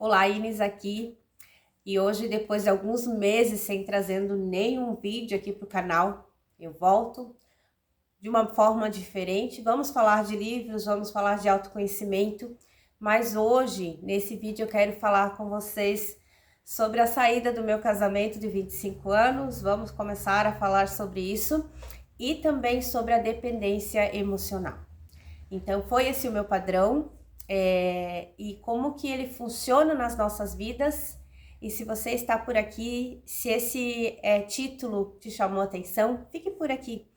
Olá, Inês aqui. E hoje, depois de alguns meses sem trazendo nenhum vídeo aqui para o canal, eu volto de uma forma diferente. Vamos falar de livros, vamos falar de autoconhecimento, mas hoje, nesse vídeo, eu quero falar com vocês sobre a saída do meu casamento de 25 anos. Vamos começar a falar sobre isso e também sobre a dependência emocional. Então, foi esse o meu padrão. E como que ele funciona nas nossas vidas. E se você está por aqui, se esse título te chamou a atenção, fique por aqui.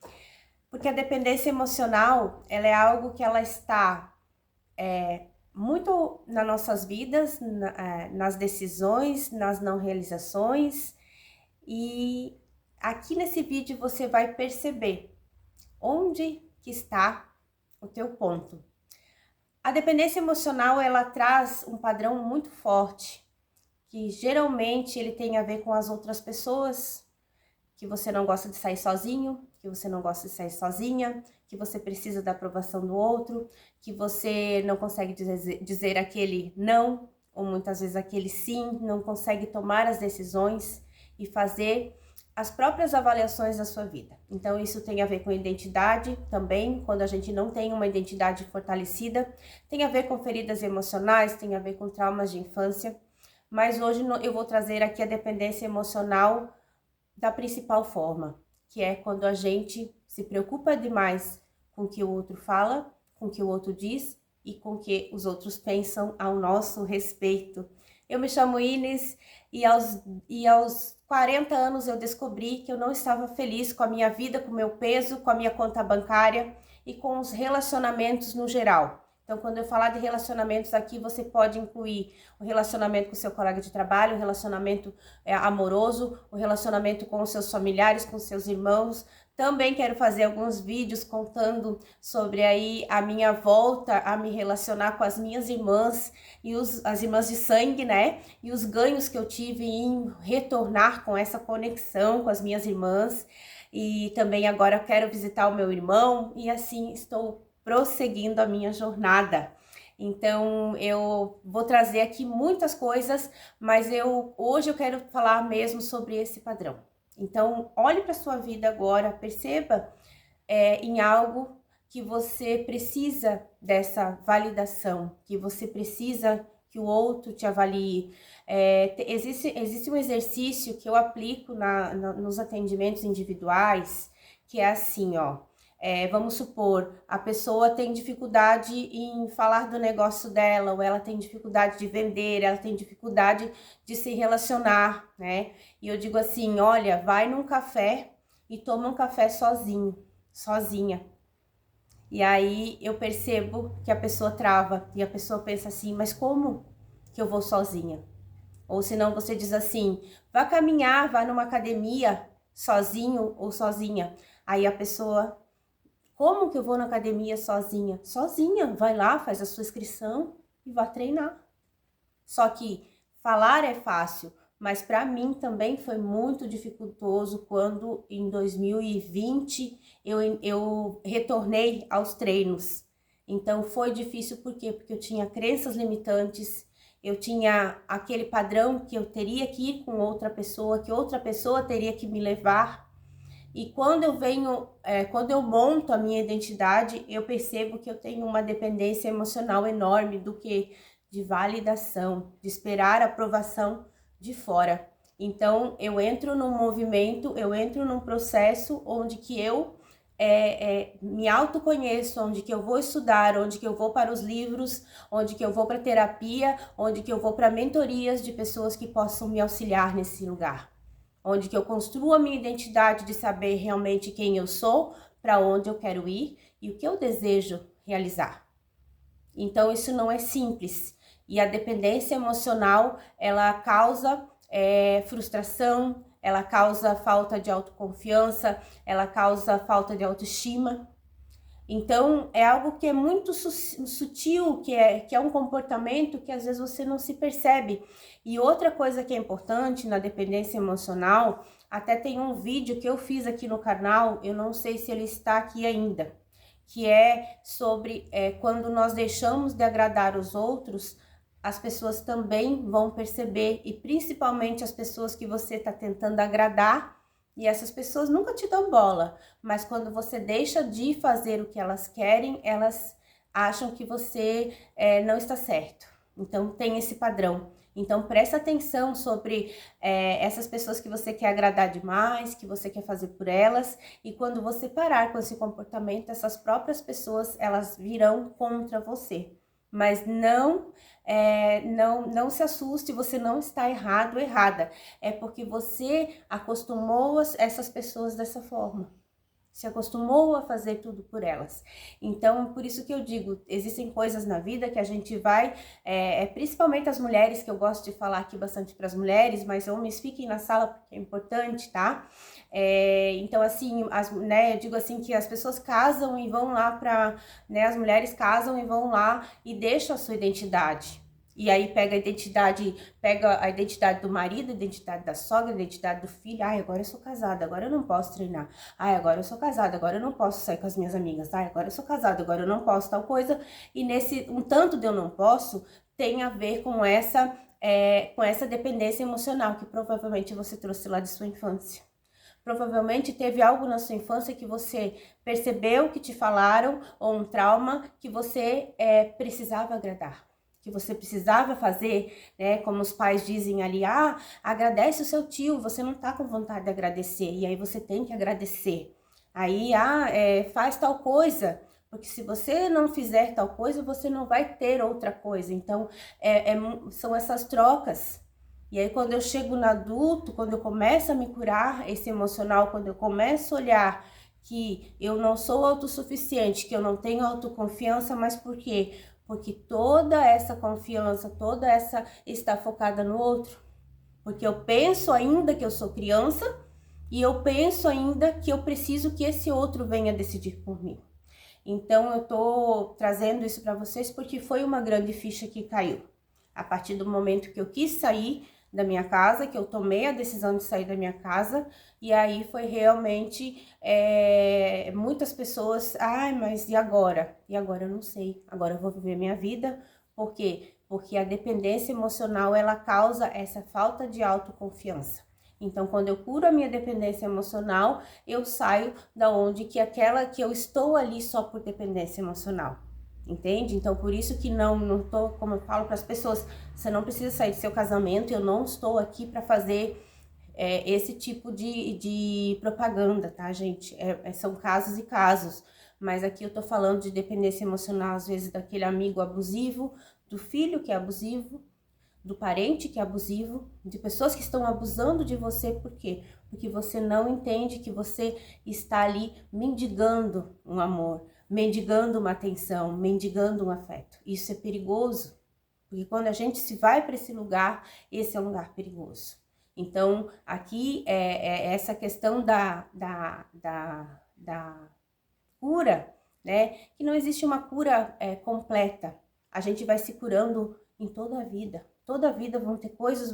Porque a dependência emocional, ela é algo que ela está muito nas nossas vidas, nas decisões, nas não realizações. E aqui nesse vídeo você vai perceber onde que está o teu ponto. A dependência emocional, ela traz um padrão muito forte, que geralmente ele tem a ver com as outras pessoas, que você não gosta de sair sozinho, que você não gosta de sair sozinha, que você precisa da aprovação do outro, que você não consegue dizer aquele não, ou muitas vezes aquele sim, não consegue tomar as decisões e fazer as próprias avaliações da sua vida. Então isso tem a ver com identidade também, quando a gente não tem uma identidade fortalecida, tem a ver com feridas emocionais, tem a ver com traumas de infância, mas hoje eu vou trazer aqui a dependência emocional da principal forma, que é quando a gente se preocupa demais com o que o outro fala, com o que o outro diz e com o que os outros pensam ao nosso respeito. Eu me chamo Inês e aos 40 anos eu descobri que eu não estava feliz com a minha vida, com o meu peso, com a minha conta bancária e com os relacionamentos no geral. Então, quando eu falar de relacionamentos aqui, você pode incluir o relacionamento com o seu colega de trabalho, o relacionamento amoroso, o relacionamento com os seus familiares, com os seus irmãos. Também quero fazer alguns vídeos contando sobre aí a minha volta a me relacionar com as minhas irmãs e as irmãs de sangue, né? E os ganhos que eu tive em retornar com essa conexão com as minhas irmãs. E também agora quero visitar o meu irmão e assim estou prosseguindo a minha jornada. Então eu vou trazer aqui muitas coisas, mas hoje eu quero falar mesmo sobre esse padrão. Então olhe para sua vida agora, perceba em algo que você precisa dessa validação, que você precisa que o outro te avalie. Existe um exercício que eu aplico nos atendimentos individuais, que é assim, ó. Vamos supor, a pessoa tem dificuldade em falar do negócio dela, ou ela tem dificuldade de vender, ela tem dificuldade de se relacionar, né? E eu digo assim, olha, vai num café e toma um café sozinha. E aí eu percebo que a pessoa trava, e a pessoa pensa assim, mas como que eu vou sozinha? Ou senão você diz assim, vá caminhar, vá numa academia sozinho ou sozinha. Aí a pessoa... Como que eu vou na academia sozinha? Sozinha, vai lá, faz a sua inscrição e vá treinar. Só que falar é fácil, mas para mim também foi muito dificultoso quando em 2020 eu retornei aos treinos. Então foi difícil por quê? Porque eu tinha crenças limitantes, eu tinha aquele padrão que eu teria que ir com outra pessoa, que outra pessoa teria que me levar. E quando quando eu monto a minha identidade, eu percebo que eu tenho uma dependência emocional enorme do que de validação, de esperar a aprovação de fora. Então, eu entro num movimento, eu entro num processo onde que eu me autoconheço, onde que eu vou estudar, onde que eu vou para os livros, onde que eu vou para terapia, onde que eu vou para mentorias de pessoas que possam me auxiliar nesse lugar. Onde que eu construo a minha identidade de saber realmente quem eu sou, para onde eu quero ir e o que eu desejo realizar. Então isso não é simples. E a dependência emocional, ela causa frustração, ela causa falta de autoconfiança, ela causa falta de autoestima. Então, é algo que é muito sutil, que é um comportamento que às vezes você não se percebe. E outra coisa que é importante na dependência emocional, até tem um vídeo que eu fiz aqui no canal, eu não sei se ele está aqui ainda, que é sobre quando nós deixamos de agradar os outros as pessoas também vão perceber, e principalmente as pessoas que você está tentando agradar, e essas pessoas nunca te dão bola, mas quando você deixa de fazer o que elas querem, elas acham que você não está certo. Então tem esse padrão. Então presta atenção sobre essas pessoas que você quer agradar demais, que você quer fazer por elas, e quando você parar com esse comportamento, essas próprias pessoas, elas virão contra você. Mas não se assuste, você não está errado ou errada. É porque você acostumou essas pessoas dessa forma. Se acostumou a fazer tudo por elas. Então, por isso que eu digo, existem coisas na vida que a gente vai, principalmente as mulheres, que eu gosto de falar aqui bastante para as mulheres, mas homens fiquem na sala porque é importante, tá? Então, assim, eu digo assim que as pessoas casam e vão lá para, né, as mulheres casam e vão lá e deixam a sua identidade. E aí pega a identidade do marido, a identidade da sogra, a identidade do filho. Ai, agora eu sou casada, agora eu não posso treinar. Ai, agora eu sou casada, agora eu não posso sair com as minhas amigas. Ai, agora eu sou casada, agora eu não posso tal coisa. E nesse um tanto de eu não posso tem a ver com essa dependência emocional que provavelmente você trouxe lá de sua infância. Provavelmente teve algo na sua infância que você percebeu que te falaram, ou um trauma que você precisava agradar, que você precisava fazer, né? Como os pais dizem ali, agradece o seu tio, você não tá com vontade de agradecer, e aí você tem que agradecer. Aí, faz tal coisa, porque se você não fizer tal coisa, você não vai ter outra coisa. Então, são essas trocas. E aí, quando eu chego no adulto, quando eu começo a me curar esse emocional, quando eu começo a olhar que eu não sou autossuficiente, que eu não tenho autoconfiança, mas por quê? Porque toda essa confiança, toda essa está focada no outro. Porque eu penso ainda que eu sou criança e eu penso ainda que eu preciso que esse outro venha decidir por mim. Então eu tô trazendo isso para vocês porque foi uma grande ficha que caiu. A partir do momento que eu quis sair da minha casa, que eu tomei a decisão de sair da minha casa, e aí foi realmente muitas pessoas, mas e agora? E agora eu não sei, agora eu vou viver minha vida, por quê? Porque a dependência emocional, ela causa essa falta de autoconfiança. Então, quando eu curo a minha dependência emocional, eu saio da onde que aquela que eu estou ali só por dependência emocional. Entende? Então, por isso que não tô, como eu falo para as pessoas, você não precisa sair do seu casamento, eu não estou aqui para fazer esse tipo de propaganda, tá, gente? São casos e casos, mas aqui eu tô falando de dependência emocional, às vezes, daquele amigo abusivo, do filho que é abusivo, do parente que é abusivo, de pessoas que estão abusando de você, por quê? Porque você não entende que você está ali mendigando um amor, mendigando uma atenção, mendigando um afeto. Isso é perigoso, porque quando a gente se vai para esse é um lugar perigoso. Então, aqui é essa questão da cura, né? Que não existe uma cura completa. A gente vai se curando em toda a vida. Toda a vida vão ter coisas,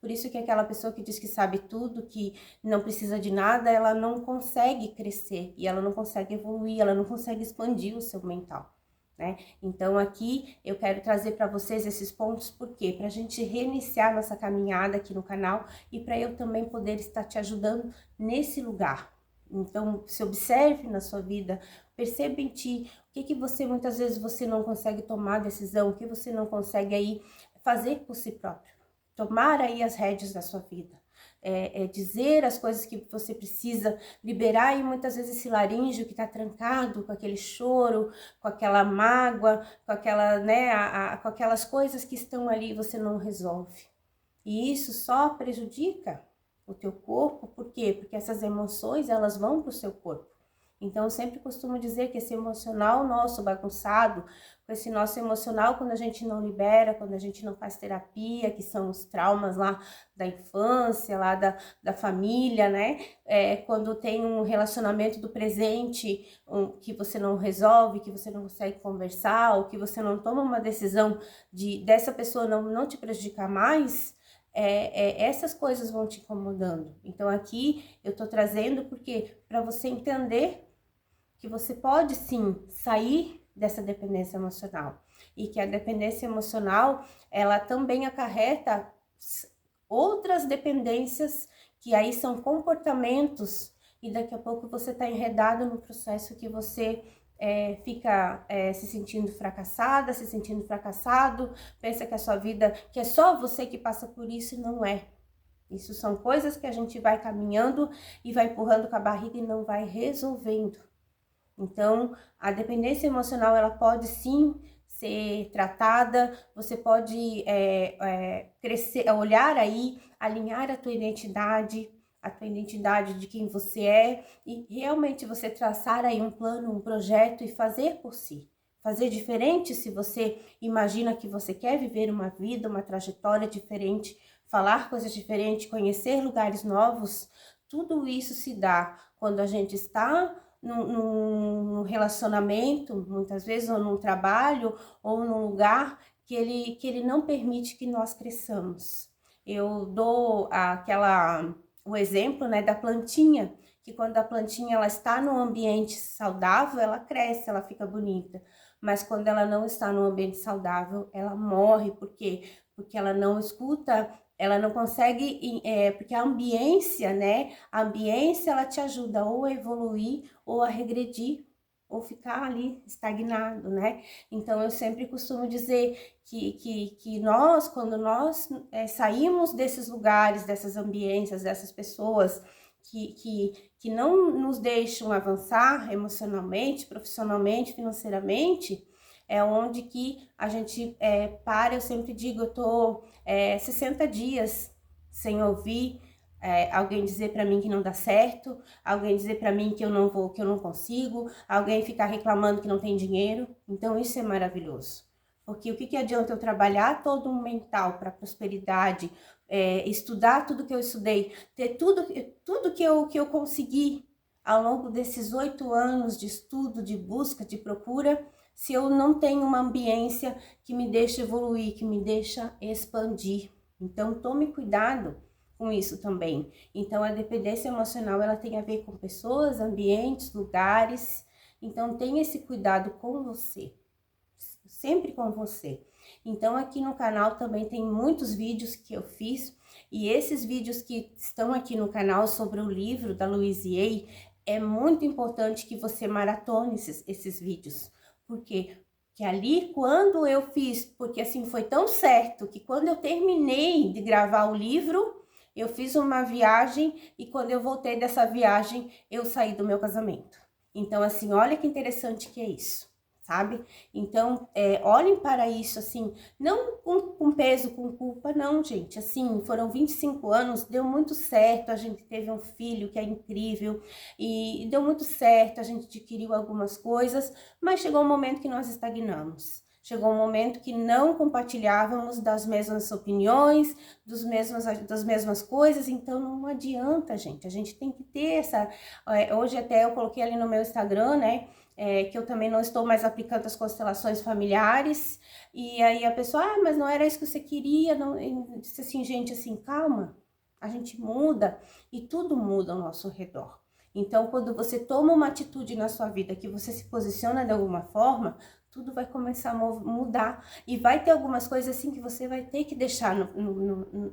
Por isso que aquela pessoa que diz que sabe tudo, que não precisa de nada, ela não consegue crescer e ela não consegue evoluir, ela não consegue expandir o seu mental, né? Então aqui eu quero trazer para vocês esses pontos, por quê? Para a gente reiniciar nossa caminhada aqui no canal e para eu também poder estar te ajudando nesse lugar. Então, se observe na sua vida, perceba em ti o que você muitas vezes você não consegue tomar decisão, o que você não consegue aí fazer por si próprio. Tomar aí as rédeas da sua vida. Dizer as coisas que você precisa, liberar aí muitas vezes esse laríngeo que está trancado, com aquele choro, com aquela mágoa, com aquela, com aquelas coisas que estão ali e você não resolve. E isso só prejudica o teu corpo, por quê? Porque essas emoções, elas vão para o seu corpo. Então, eu sempre costumo dizer que esse emocional nosso bagunçado, com esse nosso emocional, quando a gente não libera, quando a gente não faz terapia, que são os traumas lá da infância, lá da família, né? Quando tem um relacionamento do presente que você não resolve, que você não consegue conversar, ou que você não toma uma decisão dessa pessoa não te prejudicar mais, essas coisas vão te incomodando. Então aqui eu tô trazendo porque para você entender que você pode sim sair dessa dependência emocional. e que a dependência emocional, ela também acarreta outras dependências, que aí são comportamentos, e daqui a pouco você está enredado no processo que você fica se sentindo fracassada, se sentindo fracassado, pensa que a sua vida, que é só você que passa por isso, e não é. Isso são coisas que a gente vai caminhando e vai empurrando com a barriga e não vai resolvendo. Então, a dependência emocional, ela pode sim ser tratada, você pode crescer, olhar aí, alinhar a tua identidade de quem você é, e realmente você traçar aí um plano, um projeto e fazer por si. Fazer diferente se você imagina que você quer viver uma vida, uma trajetória diferente, falar coisas diferentes, conhecer lugares novos. Tudo isso se dá quando a gente está num relacionamento, muitas vezes, ou num trabalho, ou num lugar que ele não permite que nós cresçamos. Eu dou o exemplo, né, da plantinha, que quando a plantinha ela está num ambiente saudável, ela cresce, ela fica bonita. Mas quando ela não está num ambiente saudável, ela morre. Por quê? Porque ela não escuta, ela não consegue, porque a ambiência, né? A ambiência, ela te ajuda ou a evoluir ou a regredir, ou ficar ali estagnado, né? Então, eu sempre costumo dizer que nós, quando nós saímos desses lugares, dessas ambiências, dessas pessoas que não nos deixam avançar emocionalmente, profissionalmente, financeiramente, é onde que a gente para. Eu sempre digo, eu tô 60 dias sem ouvir alguém dizer para mim que não dá certo, alguém dizer para mim que eu não vou, que eu não consigo, alguém ficar reclamando que não tem dinheiro. Então isso é maravilhoso. Porque o que adianta eu trabalhar todo um mental para prosperidade, estudar tudo que eu estudei, ter tudo que eu consegui ao longo desses 8 anos de estudo, de busca, de procura, se eu não tenho uma ambiência que me deixa evoluir, que me deixa expandir. Então, tome cuidado com isso também. Então, a dependência emocional, ela tem a ver com pessoas, ambientes, lugares. Então, tenha esse cuidado com você, sempre com você. Então, aqui no canal também tem muitos vídeos que eu fiz, e esses vídeos que estão aqui no canal sobre o livro da Louise Hay, é muito importante que você maratone esses vídeos. Por quê? Que ali, quando eu fiz, porque assim foi tão certo, que quando eu terminei de gravar o livro, eu fiz uma viagem, e quando eu voltei dessa viagem, eu saí do meu casamento. Então, assim, olha que interessante que é isso, sabe? Então, olhem para isso, assim, não com peso, com culpa, não, gente. Assim, foram 25 anos, deu muito certo, a gente teve um filho que é incrível, e deu muito certo, a gente adquiriu algumas coisas, mas chegou um momento que nós estagnamos. Chegou um momento que não compartilhávamos das mesmas opiniões, das mesmas coisas, então não adianta, gente. A gente tem que ter essa... Hoje até eu coloquei ali no meu Instagram, né? Que eu também não estou mais aplicando as constelações familiares, e aí a pessoa, mas não era isso que você queria, não. Eu disse assim, gente, assim, calma, a gente muda, e tudo muda ao nosso redor. Então, quando você toma uma atitude na sua vida, que você se posiciona de alguma forma, tudo vai começar a mudar, e vai ter algumas coisas assim que você vai ter que deixar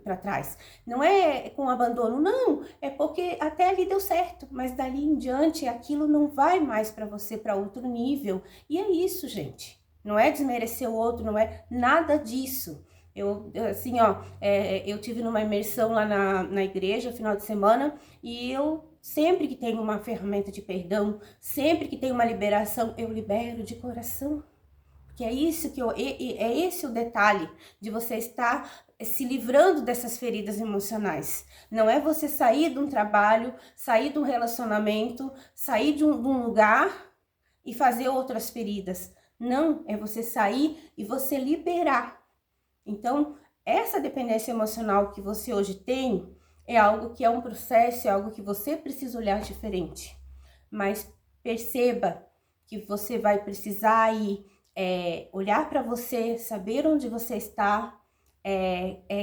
para trás. Não é com abandono, não, é porque até ali deu certo, mas dali em diante aquilo não vai mais para você, para outro nível. E é isso, gente. Não é desmerecer o outro, não é nada disso. Assim, eu tive numa imersão lá na igreja, final de semana, e eu sempre que tenho uma ferramenta de perdão, sempre que tenho uma liberação, eu libero de coração. Porque é isso é esse o detalhe de você estar se livrando dessas feridas emocionais. Não é você sair de um trabalho, sair de um relacionamento, sair de um lugar e fazer outras feridas. Não, é você sair e você liberar. Então, essa dependência emocional que você hoje tem é algo que é um processo, é algo que você precisa olhar diferente. Mas perceba que você vai precisar ir olhar para você, saber onde você está,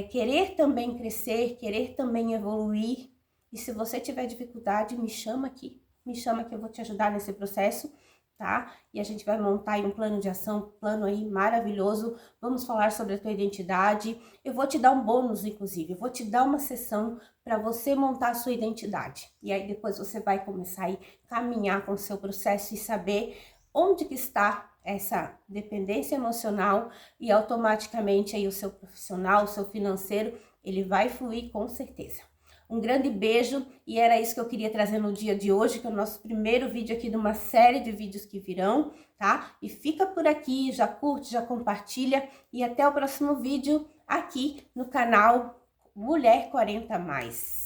querer também crescer, querer também evoluir. E se você tiver dificuldade, me chama aqui, me chama que eu vou te ajudar nesse processo, tá? E a gente vai montar aí um plano de ação, um plano aí maravilhoso. Vamos falar sobre a tua identidade. Eu vou te dar um bônus, inclusive. Eu vou te dar uma sessão para você montar a sua identidade. E aí depois você vai começar aí caminhar com o seu processo e saber onde que está essa dependência emocional, e automaticamente aí o seu profissional, o seu financeiro, ele vai fluir com certeza. Um grande beijo, e era isso que eu queria trazer no dia de hoje, que é o nosso primeiro vídeo aqui de uma série de vídeos que virão, tá? E fica por aqui, já curte, já compartilha, e até o próximo vídeo aqui no canal Mulher 40+.